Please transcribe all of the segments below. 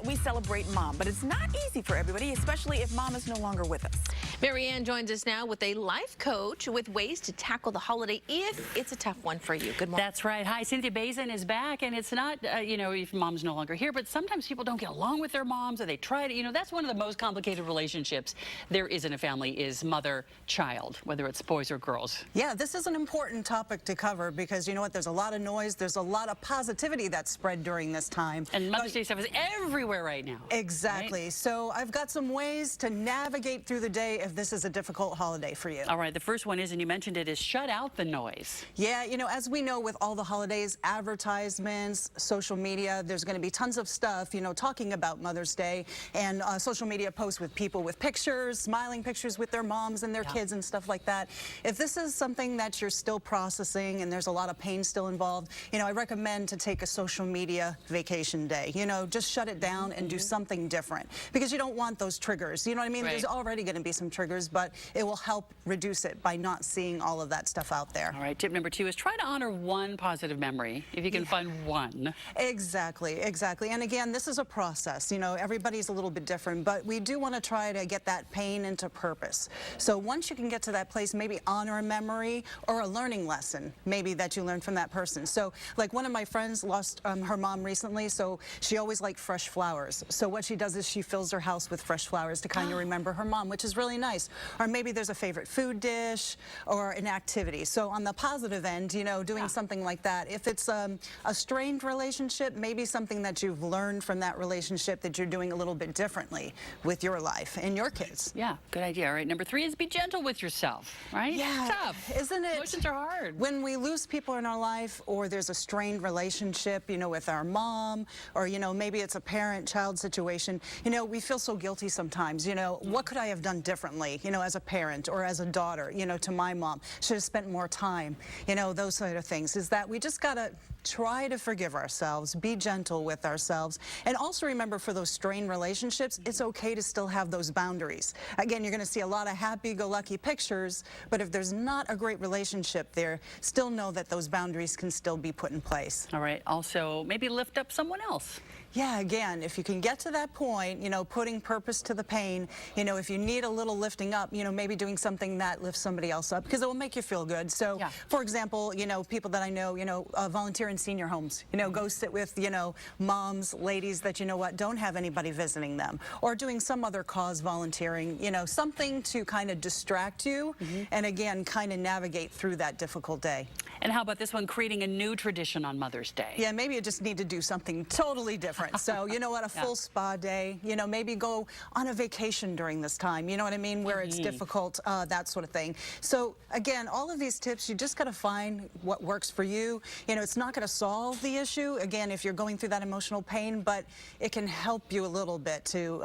we celebrate mom, but it's not easy for everybody, especially if mom is no longer with us. Marianne joins us now with a life coach with ways to tackle the holiday if it's a tough one for you. Good morning. That's right. Hi, Cynthia Bazin is back, and it's not, if mom's no longer here, but sometimes people don't get along with their moms, or they try to, that's one of the most complicated relationships there is in a family is mother-child, whether it's boys or girls. Yeah, this is an important topic to cover because you know what, there's a lot of noise, there's a lot of positivity that's spread during this time. And Mother's Day stuff is everywhere right now. Exactly. Right? So I've got some ways to navigate through the day if this is a difficult holiday for you. All right, the first one is, and you mentioned it, is shut out the noise. Yeah, as we know with all the holidays, advertisements, social media, there's going to be tons of stuff, talking about Mother's Day and social media posts with people with pictures, smiling pictures with their moms and their kids and stuff like that. If this is something that you're still processing and there's a lot of pain still involved, I recommend to take a social media vacation day. Just shut it down and do something different because you don't want those triggers. You know what I mean? Right. There's already going to be some triggers, but it will help reduce it by not seeing all of that stuff out there. All right, tip number 2 is try to honor one positive memory, if you can find one. Exactly. And again, this is a process. Everybody's a little bit different, but we do want to try to get that pain into purpose. So once you can get to that place, maybe honor a memory or a learning lesson, maybe that you learned from that person. So like one of my friends lost her mom recently, so she always liked fresh flowers. So what she does is she fills her house with fresh flowers to kind of remember her mom, which is really nice. Or maybe there's a favorite food dish or an activity. So on the positive end, doing something like that. If it's a strained relationship, maybe something that you've learned from that relationship that you're doing a little bit differently with your life and your kids. Yeah, good idea. All right, number 3 is be gentle with yourself, right? Yeah, It's tough. Isn't it? Emotions are hard. When we lose people in our life or there's a strained relationship, with our mom or, maybe it's a parent-child situation, we feel so guilty sometimes. What could I have done differently, as a parent or as a daughter, to my mom? Should have spent more time, those sort of things. Is that we just got to try to forgive ourselves, be gentle with ourselves, and also remember for those strained relationships, it's okay to still have those boundaries. Again, you're going to see a lot of happy-go-lucky pictures, but if there's not a great relationship there, still know that those boundaries can still be put in place. All right, also maybe lift up someone else. Yeah, again, if you can get to that point, putting purpose to the pain, if you need a little lifting up, maybe doing something that lifts somebody else up because it will make you feel good. So, for example, people that I know, volunteer in senior homes, go sit with, moms, ladies that, don't have anybody visiting them, or doing some other cause volunteering, something to kind of distract you and again, kind of navigate through that difficult day. And how about this one, creating a new tradition on Mother's Day? Yeah, maybe you just need to do something totally different. So, a full spa day, maybe go on a vacation during this time, you know what I mean, where it's difficult, that sort of thing. So, again, all of these tips, you just got to find what works for you. It's not going to solve the issue, again, if you're going through that emotional pain, but it can help you a little bit to,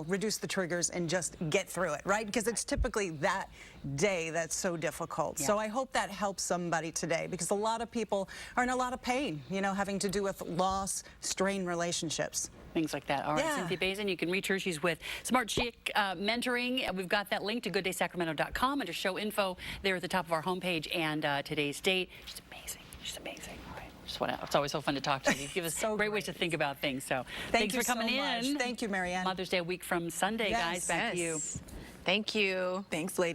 reduce the triggers and just get through it, right? Because it's typically that day that's so difficult. So I hope that helps somebody today because a lot of people are in a lot of pain, having to do with loss, strained relationships. Things like that. All right, Cynthia Bazin, you can reach her. She's with SmartChic Mentoring. We've got that link to gooddaysacramento.com under show info there at the top of our homepage and today's date. She's amazing. She's amazing. All right. It's always so fun to talk to you. You give us great ways to think about things. So thanks for coming in. Thank you, Marianne. Mother's Day a week from Sunday, guys. Back to you. Thank you. Thanks, ladies.